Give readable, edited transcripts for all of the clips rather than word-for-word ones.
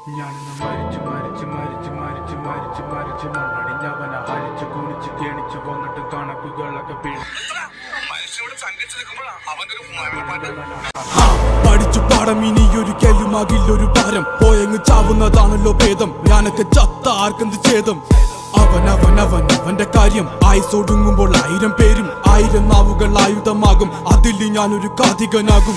ഞാനിന്ന് മരിച്ചു മരിച്ചു മരിച്ചു മരിച്ചു മരിച്ചു മരിച്ചു മണ്ണടിഞ്ഞവനെ ഹരിച്ചു കുണിച്ചു കേണിച്ചു വന്നിട്ട് കണക്കുകളൊക്കെ പഠിച്ചു പാടം ഇനിയൊരു കെലുമാകില്ലൊരു ഭാരം പോയങ്ങ് ചാവുന്നതാണല്ലോ ഭേദം ഞാനൊക്കെ ചത്ത ആർക്കെന്ത് ഛേദം അവന്റെ കാര്യം ആയുസൊടുങ്ങുമ്പോൾ 1000 പേരും 1000 നാവുകൾ ആയുധമാകും അതിൽ ഞാനൊരു കാതികനാകും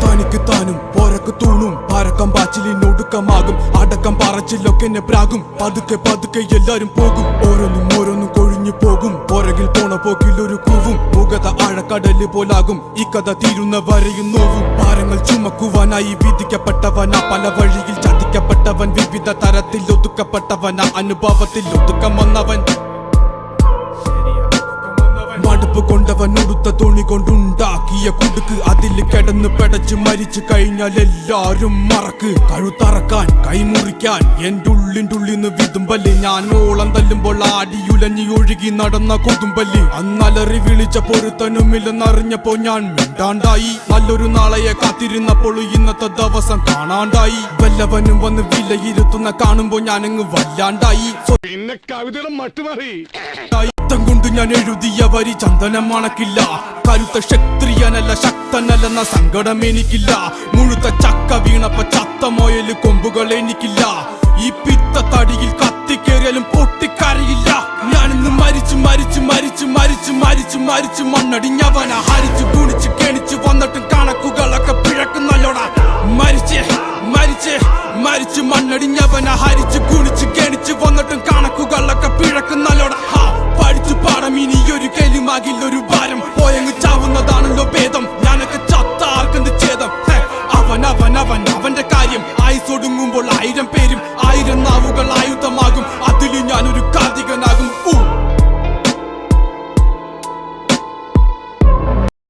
തനിക്ക് താനും പോരക്ക് തൂണും പരക്കം പാച്ചിലിനൊടുക്കമാകും അടക്കം പറച്ചിലൊക്കെ എന്നെ പ്രാകും പതുക്കെ പതുക്കെ എല്ലാരും പോകും ഓരോന്നും കൊഴിഞ്ഞു പോകും പുറകിൽ പോണ പോക്കിൽ ഒരു കൂവും മുഖത ആഴക്കടല് പോലാകും ഈ കഥ തീരുന്ന വരെയും നോവും ഭാരങ്ങൾ ചുമക്കുവാനായി വിധിക്കപ്പെട്ടവനാ പല വഴിയിൽ ചതിക്കപ്പെട്ടവൻ വിവിധ തരത്തിൽ ഒതുക്കപ്പെട്ടവനാ അനുഭവത്തിൽ ഒതുക്കം വന്നവൻ മടുപ്പ് കൊണ്ടവൻ ഉടുത്ത തുണി കൊണ്ടുണ്ടാക്കിയ കുടുക്ക് അതിൽ കിടന്ന് പെടച്ച് മരിച്ചു കഴിഞ്ഞാൽ എല്ലാരും മറക്ക് കഴുത്തറക്കാൻ കൈമുറിക്കാൻ എന്റെ ഉള്ളിന്ന് വിതുമ്പല് ഞാൻ ഓളം തല്ലുമ്പോൾ ആടിയുലഞ്ഞി ഒഴുകി നടന്ന കൊതുമ്പല് അന്നലറി വിളിച്ച പൊരുത്തനുമില്ലെന്നറിഞ്ഞപ്പോ ഞാൻ മിണ്ടാണ്ടായി നല്ലൊരു നാളെയെ കാത്തിരുന്നപ്പോൾ ഇന്നത്തെ ദിവസം കാണാണ്ടായി വല്ലവനും വന്ന് വിലയിരുത്തുന്ന കാണുമ്പോ ഞാനങ്ങ് വല്ലാണ്ടായി പിന്നെ കവിതയുടെ മട്ടുമാറി കൊണ്ട് ഞാൻ എഴുതിയ വരി ചന്ദനം മണക്കില്ല കരുത്ത ക്ഷത്രിയനല്ല ശക്തനല്ലെന്ന സങ്കടം എനിക്കില്ല മുഴുത്ത ചക്ക വീണപ്പ ചത്ത മൊയല് കൊമ്പുകൾ എനിക്കില്ല ഈ പിത്ത തടിയിൽ കത്തിക്കേറിയാലും പൊട്ടിക്കരയില്ല ഞാനിന്ന് മരിച്ചു മരിച്ചു മരിച്ചു മരിച്ചു മരിച്ചു മരിച്ചു മണ്ണടിഞ്ഞവന ഹരിച്ചു കുണിച്ചു കെണിച്ചു വന്നിട്ടും കണക്കുകളൊക്കെ പിഴക്കുന്നല്ലോടാ മരിച്ചേ മരിച്ചേ മരിച്ചു മണ്ണടിഞ്ഞവന ഹരിച്ചു കുണിച്ചു കെണിച്ചു വന്നിട്ടും കണക്കുകളൊക്കെ പിഴക്കുന്നല്ലോടാ പഠിച്ചു പാടം ഇനിയൊരു കെലുമാകില്ലൊരു ഭാരം പോയങ്ങ് ചാവുന്നതാണല്ലോ ഭേദം ഞാനൊക്കെ ചത്ത ആർക്കെന്ത് ഛേദം അവന്റെ കാര്യം ആയുസൊടുങ്ങുമ്പോൾ 1000 പേരും 1000 നാവുകൾ